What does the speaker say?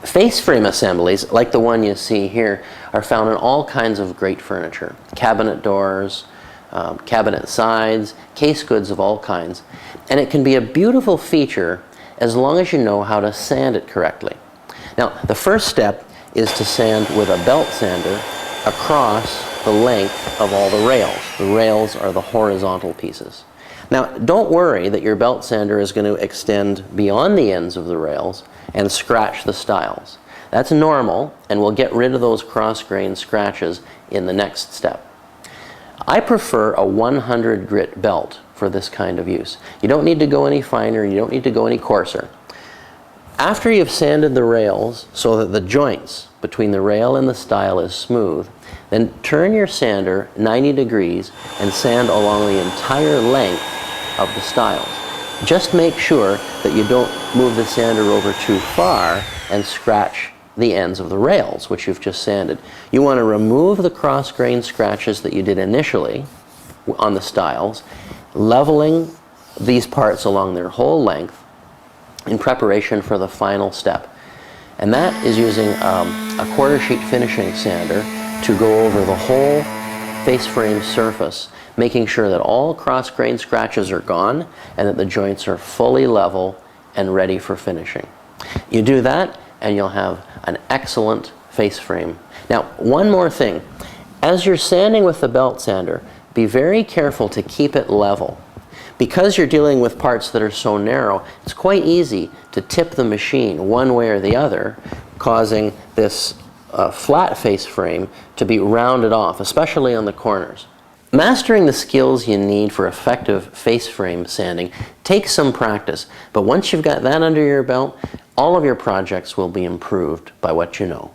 Face frame assemblies, like the one you see here, are found in all kinds of great furniture. Cabinet doors, cabinet sides, case goods of all kinds. And it can be a beautiful feature as long as you know how to sand it correctly. Now, the first step is to sand with a belt sander across the length of all the rails. The rails are the horizontal pieces. Now, don't worry that your belt sander is going to extend beyond the ends of the rails and scratch the stiles. That's normal, and we'll get rid of those cross-grain scratches in the next step. I prefer a 100 grit belt for this kind of use. You don't need to go any finer, you don't need to go any coarser. After you've sanded the rails so that the joints between the rail and the stile is smooth, then turn your sander 90 degrees and sand along the entire length of the stiles. Just make sure that you don't move the sander over too far and scratch the ends of the rails, which you've just sanded. You want to remove the cross-grain scratches that you did initially on the stiles, leveling these parts along their whole length in preparation for the final step. And that is using a quarter sheet finishing sander to go over the whole face frame surface, making sure that all cross-grain scratches are gone and that the joints are fully level and ready for finishing. You do that and you'll have an excellent face frame. Now, one more thing. As you're sanding with the belt sander, be very careful to keep it level. Because you're dealing with parts that are so narrow, it's quite easy to tip the machine one way or the other, causing this flat face frame to be rounded off, especially on the corners. Mastering the skills you need for effective face frame sanding takes some practice, but once you've got that under your belt, all of your projects will be improved by what you know.